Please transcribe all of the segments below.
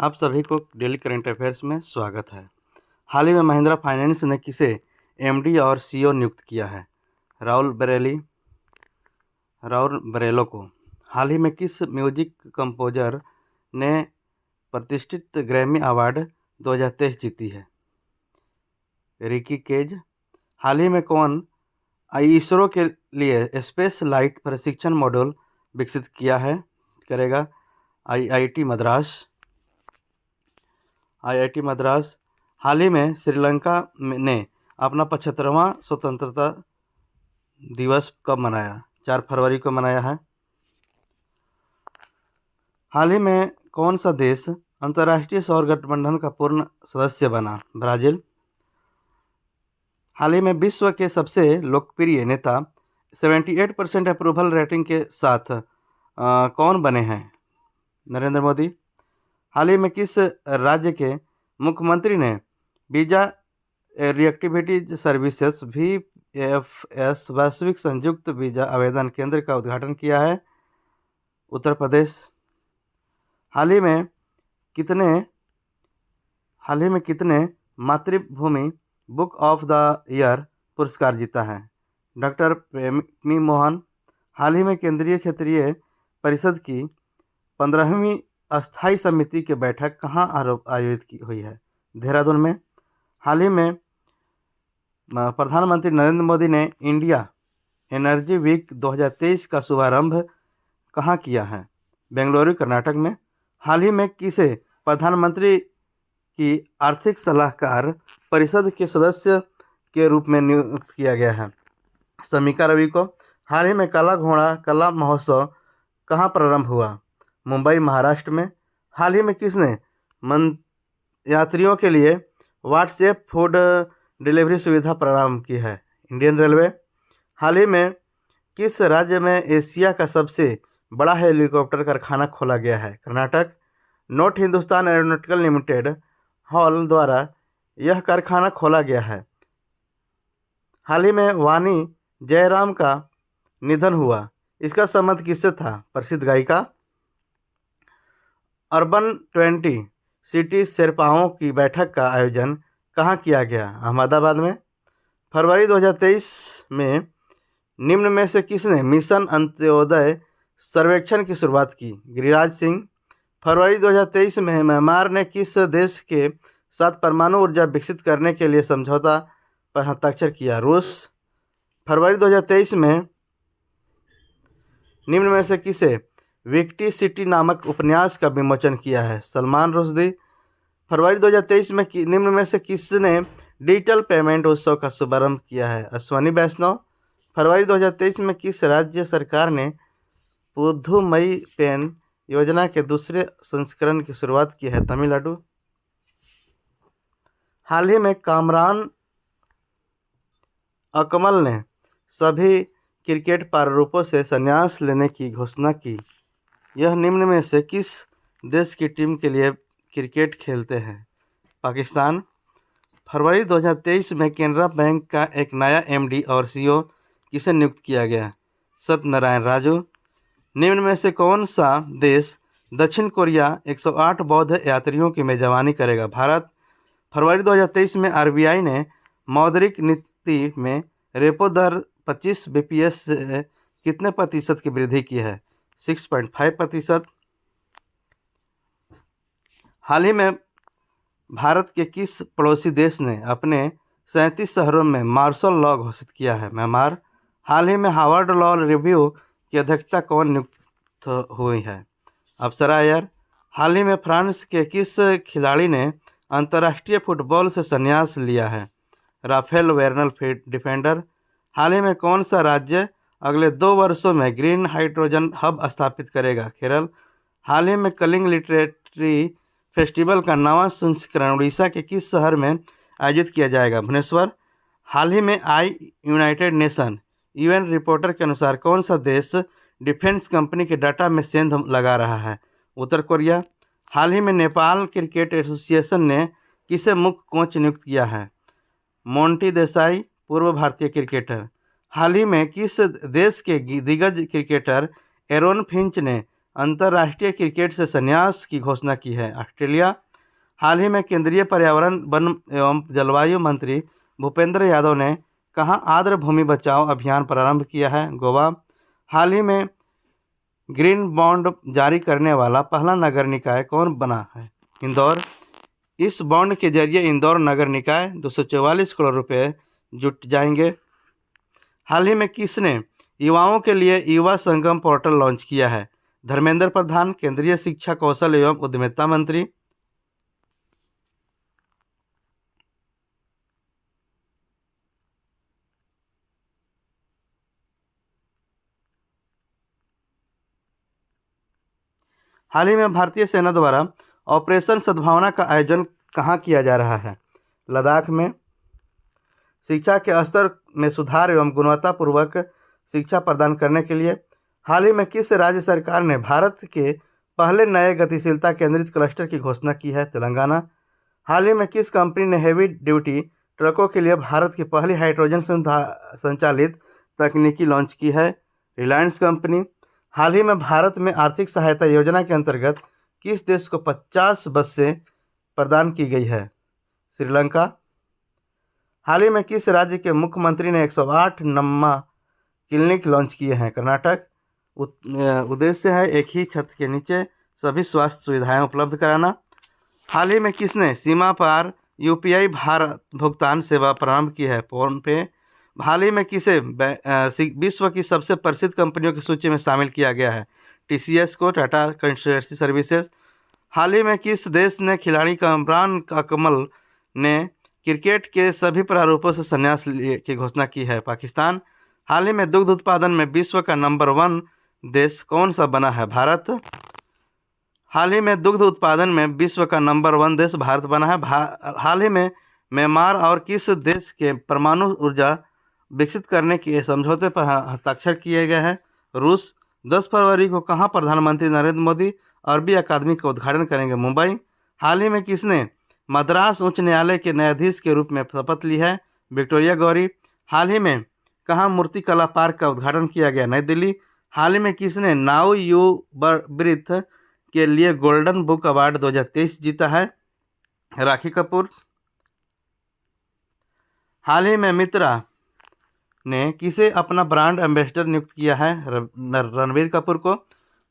आप सभी को डेली करंट अफेयर्स में स्वागत है। हाल ही में महिंद्रा फाइनेंस ने किसे एमडी और सीईओ नियुक्त किया है? राहुल बरेलो को। हाल ही में किस म्यूजिक कंपोजर ने प्रतिष्ठित ग्रैमी अवार्ड 2023 जीती है? Ricky cage. हाल ही में कौन इसरो के लिए स्पेस लाइट प्रशिक्षण मॉड्यूल विकसित करेगा? आईआईटी मद्रास। हाल ही में श्रीलंका ने अपना 75वां स्वतंत्रता दिवस कब मनाया? 4 फरवरी को मनाया है। हाल ही में कौन सा देश अंतर्राष्ट्रीय सौर गठबंधन का पूर्ण सदस्य बना? ब्राजील। हाल ही में विश्व के सबसे लोकप्रिय नेता 78% अप्रूवल रेटिंग के साथ कौन बने हैं? नरेंद्र मोदी। हाल ही में किस राज्य के मुख्यमंत्री ने वीजा रिएक्टिविटी सर्विसेज VFS वैश्विक संयुक्त वीजा आवेदन केंद्र का उद्घाटन किया है? उत्तर प्रदेश। हाल ही में कितने मातृभूमि बुक ऑफ द ईयर पुरस्कार जीता है? डॉक्टर प्रेमी मोहन। हाल ही में केंद्रीय क्षेत्रीय परिषद की 15वीं अस्थायी समिति की बैठक कहाँ आयोजित हुई है? देहरादून में। हाल ही में प्रधानमंत्री नरेंद्र मोदी ने इंडिया एनर्जी वीक 2023 का शुभारंभ कहाँ किया है? बेंगलुरु, कर्नाटक में। हाल ही में किसे प्रधानमंत्री की आर्थिक सलाहकार परिषद के सदस्य के रूप में नियुक्त किया गया है? समीक्षा रवि को। हाल ही में काला घोड़ा कला महोत्सव कहाँ प्रारंभ हुआ? मुंबई, महाराष्ट्र में। हाल ही में किसने यात्रियों के लिए व्हाट्सएप फूड डिलीवरी सुविधा प्रारंभ की है? Indian railway. हाल ही में किस राज्य में एशिया का सबसे बड़ा हेलीकॉप्टर कारखाना खोला गया है? Karnataka. North Hindustan aeronautical limited hall द्वारा यह कारखाना खोला गया है। हाल ही में वाणी जयराम का निधन हुआ, इसका संबंध किससे था? प्रसिद्ध गायिका। अर्बन 20 सिटी शेरपाओं की बैठक का आयोजन कहाँ किया गया? अहमदाबाद में। फरवरी 2023 में निम्न में से किसने मिशन अंत्योदय सर्वेक्षण की शुरुआत की? गिरिराज सिंह। फरवरी 2023 में म्यांमार ने किस देश के साथ परमाणु ऊर्जा विकसित करने के लिए समझौता पर हस्ताक्षर किया? रूस। फरवरी 2023 में निम्न में से किसे विक्टी सिटी नामक उपन्यास का विमोचन किया है? सलमान रुश्दी। फरवरी 2023 में निम्न में से किसने डिजिटल पेमेंट उत्सव का शुभारंभ किया है? अश्वनी वैष्णव। फरवरी 2023 में किस राज्य सरकार ने पुदुमई पेन योजना के दूसरे संस्करण की शुरुआत की है? तमिलनाडु। हाल ही में कामरान अकमल ने सभी क्रिकेट प्रारूपों से संन्यास लेने की घोषणा की। यह निम्न में से किस देश की टीम के लिए क्रिकेट खेलते हैं? पाकिस्तान। फरवरी 2023 में केनरा बैंक का एक नया एमडी और सीईओ किसे नियुक्त किया गया? सत्यनारायण राजू। निम्न में से कौन सा देश दक्षिण कोरिया 108 बौद्ध यात्रियों की मेजबानी करेगा? भारत। फरवरी 2023 में आरबीआई ने मौद्रिक नीति में रेपो दर 25 bps से कितने प्रतिशत की वृद्धि की है? 6.5%। हाल ही में भारत के किस पड़ोसी देश ने अपने 37 शहरों में मार्शल लॉ घोषित किया है? म्यांमार। हाल ही में हार्वर्ड लॉ रिव्यू की अध्यक्षता कौन नियुक्त हुई है? अप्सरा अय्यर। हाल ही में फ्रांस के किस खिलाड़ी ने अंतर्राष्ट्रीय फुटबॉल से संन्यास लिया है? Rafale वेरनल defender. हाल ही में कौन सा राज्य अगले 2 वर्षों में ग्रीन हाइड्रोजन हब स्थापित करेगा? केरल। हाल ही में कलिंग लिटरेरी फेस्टिवल का 9वां संस्करण उड़ीसा के किस शहर में आयोजित किया जाएगा? भुवनेश्वर। हाल ही में यूनाइटेड नेशन यूएन रिपोर्टर के अनुसार कौन सा देश डिफेंस कंपनी के डाटा में सेंध लगा रहा है? उत्तर कोरिया। हाल ही में नेपाल क्रिकेट एसोसिएशन ने किसे मुख्य कोच नियुक्त किया है? मोंटी देसाई, पूर्व भारतीय क्रिकेटर। हाल ही में किस देश के दिग्गज क्रिकेटर एरोन फिंच ने अंतर्राष्ट्रीय क्रिकेट से संन्यास की घोषणा की है? ऑस्ट्रेलिया। हाल ही में केंद्रीय पर्यावरण वन एवं जलवायु मंत्री भूपेंद्र यादव ने कहाँ आर्द्र भूमि बचाओ अभियान प्रारंभ किया है? गोवा। हाल ही में ग्रीन बॉन्ड जारी करने वाला पहला नगर निकाय कौन बना है? इंदौर। इस बॉन्ड के जरिए इंदौर नगर निकाय 244 करोड़ रुपए जुट जाएंगे। हाल ही में किसने युवाओं के लिए युवा संगम पोर्टल लॉन्च किया है? धर्मेंद्र प्रधान, केंद्रीय शिक्षा, कौशल एवं उद्यमिता मंत्री। हाल ही में भारतीय सेना द्वारा ऑपरेशन सद्भावना का आयोजन कहाँ किया जा रहा है? लद्दाख में। शिक्षा के स्तर में सुधार एवं गुणवत्तापूर्वक शिक्षा प्रदान करने के लिए हाल ही में किस राज्य सरकार ने भारत के पहले नए गतिशीलता केंद्रित क्लस्टर की घोषणा की है? तेलंगाना। हाल ही में किस कंपनी ने हेवी ड्यूटी ट्रकों के लिए भारत की पहली हाइड्रोजन संचालित तकनीकी लॉन्च की है? रिलायंस कंपनी। हाल ही में भारत में आर्थिक सहायता योजना के अंतर्गत किस देश को 50 बसें प्रदान की गई है? श्रीलंका। हाल ही में किस राज्य के मुख्यमंत्री ने 108 नम्मा क्लिनिक लॉन्च किए हैं? कर्नाटक। उद्देश्य है एक ही छत के नीचे सभी स्वास्थ्य सुविधाएं उपलब्ध कराना। हाल ही में किसने सीमा पार यूपीआई भारत भुगतान सेवा प्रारंभ की है? फोनपे। हाल ही में किसे विश्व की सबसे प्रसिद्ध कंपनियों की सूची में शामिल किया गया है? टीसीएस को, टाटा कंसल्टेंसी सर्विसेज। हाल ही में किस देश ने खिलाड़ी इमरान अकमल ने क्रिकेट के सभी प्रारूपों से संन्यास की घोषणा की है? पाकिस्तान। हाल ही में दुग्ध उत्पादन में विश्व का नंबर 1 देश कौन सा बना है? भारत। हाल ही में दुग्ध उत्पादन में विश्व का नंबर 1 देश भारत बना है। हाल ही में म्यांमार और किस देश के परमाणु ऊर्जा विकसित करने के समझौते पर हस्ताक्षर किए गए हैं? रूस। 10 फरवरी को कहाँ प्रधानमंत्री नरेंद्र मोदी अरबी अकादमी का उद्घाटन करेंगे? मुंबई। हाल ही में किसने मद्रास उच्च न्यायालय के न्यायाधीश के रूप में शपथ ली है? विक्टोरिया गौरी। हाल ही में कहाँ मूर्ति कला पार्क का उद्घाटन किया गया? नई दिल्ली। हाल ही में किसने नाउ यू ब्रीथ के लिए गोल्डन बुक अवार्ड 2023 जीता है? राखी कपूर। हाल ही में मित्रा ने किसे अपना ब्रांड एम्बेसडर नियुक्त किया है? रणबीर कपूर को।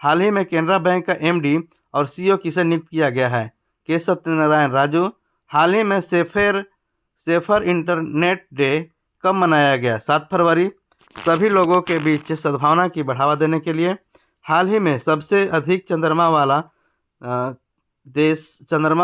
हाल ही में केनरा बैंक का एमडी और सीईओ किसे नियुक्त किया गया है? के सत्यनारायण राजू। हाल ही में सेफर इंटरनेट डे कब मनाया गया? 7 फरवरी। सभी लोगों के बीच सद्भावना की बढ़ावा देने के लिए हाल ही में सबसे अधिक चंद्रमा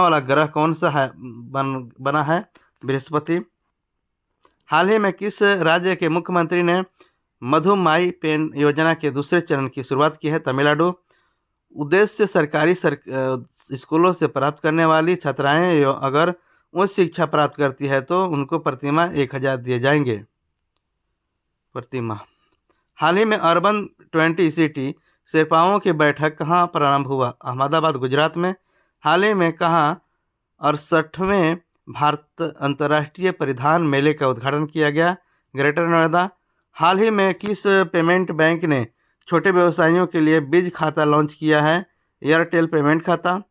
वाला ग्रह कौन सा है बना है? बृहस्पति। हाल ही में किस राज्य के मुख्यमंत्री ने मधुमाई पेन योजना के दूसरे चरण की शुरुआत की है? तमिलनाडु। उद्देश्य सरकारी स्कूलों से प्राप्त करने वाली छात्राएं अगर उच्च शिक्षा प्राप्त करती है तो उनको प्रतिमा 1000 दिए जाएंगे प्रतिमा। हाल ही में अर्बन 20 सिटी शेरपाओं की बैठक कहाँ प्रारंभ हुआ? अहमदाबाद, गुजरात में। हाल ही में कहाँ 68वें भारत अंतर्राष्ट्रीय परिधान मेले का उद्घाटन किया गया? ग्रेटर नोएडा। हाल ही में किस पेमेंट बैंक ने छोटे व्यवसायियों के लिए बीज खाता लॉन्च किया है? एयरटेल पेमेंट खाता।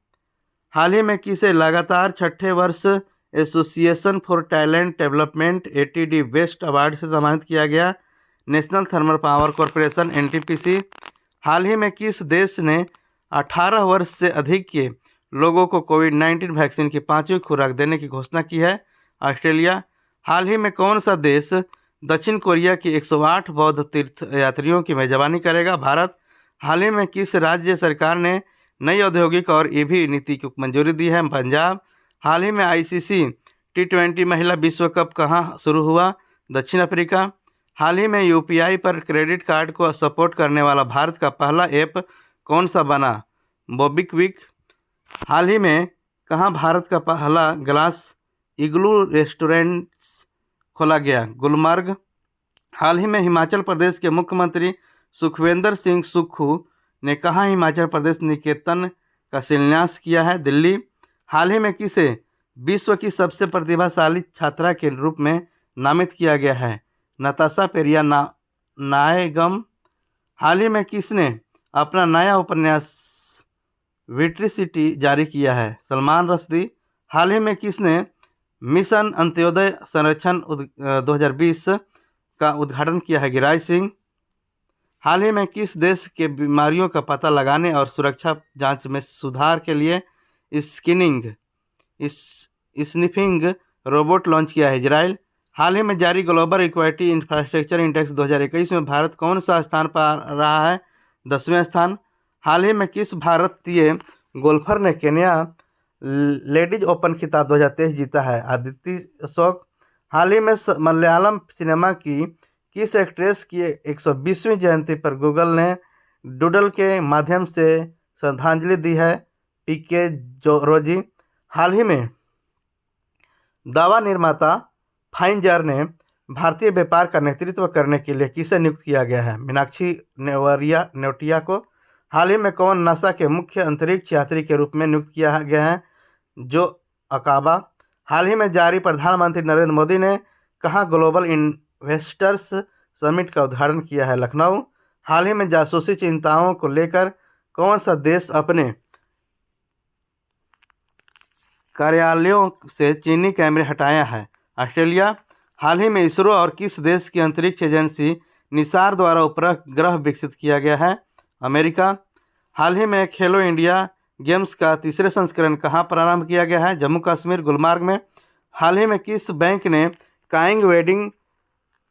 हाल ही में किसे लगातार 6ठे वर्ष Association for Talent Development ATD best award से सम्मानित किया गया? National Thermal Power Corporation NTPC. हाल ही में किस देश ने 18 वर्ष से अधिक के लोगों को कोविड-19 वैक्सीन की 5वीं खुराक देने की घोषणा की है? ऑस्ट्रेलिया। हाल ही में कौन सा देश दक्षिण कोरिया की 108 बौद्ध तीर्थ यात्रियों की मेजबानी करेगा? भारत। हाल ही में किस राज्य सरकार ने नई औद्योगिक और ईवी नीति को मंजूरी दी है? पंजाब। हाल ही में आईसीसी T20 महिला विश्व कप कहाँ शुरू हुआ? दक्षिण अफ्रीका। हाल ही में यूपीआई पर क्रेडिट कार्ड को सपोर्ट करने वाला भारत का पहला ऐप कौन सा बना? मोबिक्विक। हाल ही में कहाँ भारत का पहला ग्लास इग्लू रेस्टोरेंट्स खोला गया? गुलमर्ग। हाल ही में हिमाचल प्रदेश के मुख्यमंत्री सुखविंदर सिंह सुक्खू ने कहाँ हिमाचल प्रदेश निकेतन का शिलान्यास किया है? दिल्ली। हाल ही में किसे विश्व की सबसे प्रतिभाशाली छात्रा के रूप में नामित किया गया है? नताशा पेरिया नायगम। हाल ही में किसने अपना नया उपन्यास विट्री सिटी जारी किया है? सलमान रश्दी। हाल ही में किसने मिशन अंत्योदय संरक्षण 2020 का उद्घाटन किया है? गिरिराज सिंह। हाल ही में किस देश के बीमारियों का पता लगाने और सुरक्षा जांच में सुधार के लिए स्क्रीनिंग इस स्निफिंग रोबोट लॉन्च किया है? इजराइल। हाल ही में जारी ग्लोबल इक्विटी इंफ्रास्ट्रक्चर इंडेक्स 2021 में भारत कौन सा स्थान पर रहा है? 10वें स्थान। हाल ही में किस भारतीय गोल्फर ने केन्या लेडीज ओपन खिताब 2023 जीता है? अदिति अशोक। हाल ही में मलयालम सिनेमा की किस एक्ट्रेस की 120वीं जयंती पर गूगल ने डूडल के माध्यम से श्रद्धांजलि दी है? पीके रोजी। हाल ही में दवा निर्माता फाइजर ने भारतीय व्यापार का नेतृत्व करने के लिए किसे नियुक्त किया गया है? मीनाक्षी नेवटिया को। हाल ही में कौन नासा के मुख्य अंतरिक्ष यात्री के रूप में नियुक्त किया गया है? जो अकाबा। हाल ही में जारी प्रधानमंत्री नरेंद्र मोदी ने कहाँ ग्लोबल इन्वेस्टर्स समिट का उद्घाटन किया है? लखनऊ। हाल ही में जासूसी चिंताओं को लेकर कौन सा देश अपने कार्यालयों से चीनी कैमरे हटाया है? ऑस्ट्रेलिया। हाल ही में इसरो और किस देश की अंतरिक्ष एजेंसी निसार द्वारा उपग्रह विकसित किया गया है? अमेरिका। हाल ही में खेलो इंडिया गेम्स का तीसरे संस्करण कहाँ प्रारंभ किया गया है? जम्मू कश्मीर, गुलमर्ग में। हाल ही में किस बैंक ने काइंग वेंडिंग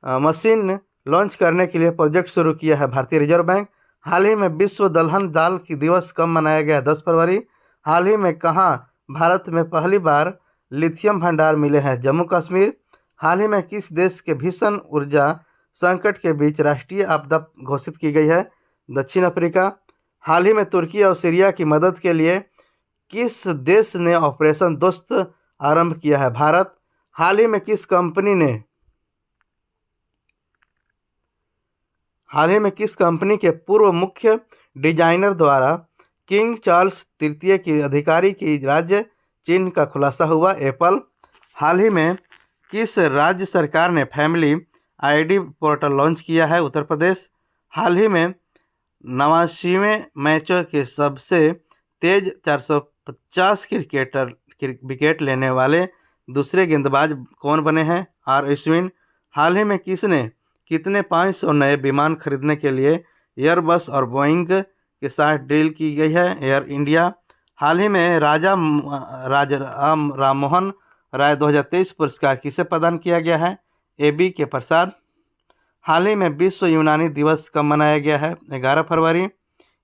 मशीन लॉन्च करने के लिए प्रोजेक्ट शुरू किया है? भारतीय रिजर्व बैंक। हाल ही में विश्व दलहन दाल की दिवस कब मनाया गया? 10 फरवरी। हाल ही में कहाँ भारत में पहली बार लिथियम भंडार मिले हैं? जम्मू कश्मीर। हाल ही में किस देश के भीषण ऊर्जा संकट के बीच राष्ट्रीय आपदा घोषित की गई है? दक्षिण अफ्रीका। हाल ही में तुर्की और सीरिया की मदद के लिए किस देश ने ऑपरेशन दोस्त आरंभ किया है? भारत। हाल ही में किस कंपनी के पूर्व मुख्य डिजाइनर द्वारा किंग चार्ल्स तृतीय की अधिकारी की राज्य चिन्ह का खुलासा हुआ? एप्पल। हाल ही में किस राज्य सरकार ने फैमिली आईडी पोर्टल लॉन्च किया है? उत्तर प्रदेश। हाल ही में 89वें मैचों के सबसे तेज 450 विकेट लेने वाले दूसरे गेंदबाज कौन बने हैं? आर अश्विन। हाल ही में किसने कितने 500 नए विमान खरीदने के लिए एयरबस और बोइंग के साथ डील की गई है? Air India. हाल ही में राजा राम मोहन राय 2023 पुरस्कार किसे प्रदान किया गया है? AB के प्रसाद। हाल ही में विश्व यूनानी दिवस कब मनाया गया है? 11 फरवरी।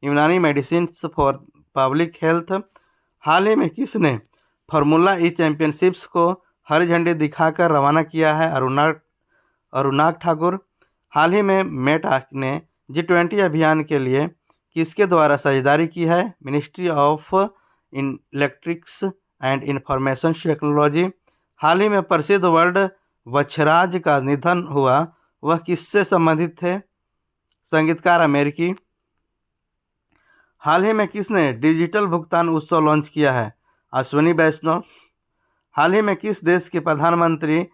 यूनानी मेडिसिन फॉर पब्लिक हेल्थ। हाल ही में किसने फार्मूला ई चैंपियनशिप्स को हरी झंडी दिखाकर रवाना किया है? अरुणाग ठाकुर। हाल ही में मेटा ने G20 अभियान के लिए किसके द्वारा साझेदारी की है? Ministry of Electrics and Information Technology. हाल ही में प्रसिद्ध वर्ल्ड वक्षराज का निधन हुआ, वह किससे संबंधित थे? संगीतकार अमेरिकी। हाल ही में किसने डिजिटल भुगतान उत्सव लॉन्च किया है? अश्विनी वैष्णव। हाल ही में किस देश की प्रधानमंत्री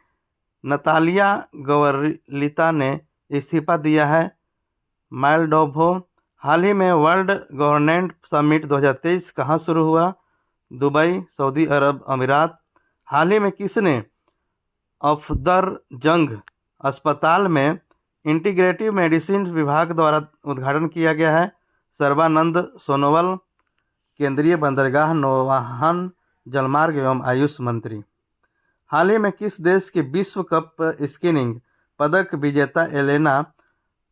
नतालिया गवरिलिता ने इस्तीफा दिया है? मोल्डोवा। हाल ही में वर्ल्ड गवर्नेंस समिट 2023 कहाँ शुरू हुआ? दुबई, सऊदी अरब अमीरात। हाल ही में किसने अफदरजंग अस्पताल में इंटीग्रेटिव मेडिसिन विभाग द्वारा उद्घाटन किया गया है? सर्बानंद सोनोवाल, केंद्रीय बंदरगाह, नौवहन, जलमार्ग एवं आयुष मंत्री। हाल ही में किस देश के विश्व कप स्कीइंग पदक विजेता एलेना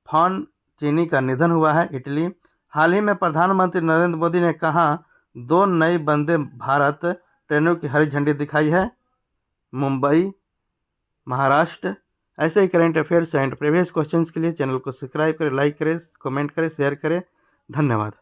फॉन्टिनी का निधन हुआ है? इटली। हाल ही में प्रधानमंत्री नरेंद्र मोदी ने कहाँ 2 नई वंदे भारत ट्रेनों की हरी झंडी दिखाई है? मुंबई, महाराष्ट्र। ऐसे ही current affairs and previous questions के लिए चैनल को सब्सक्राइब करें, लाइक करें, कमेंट करें, शेयर करें। धन्यवाद।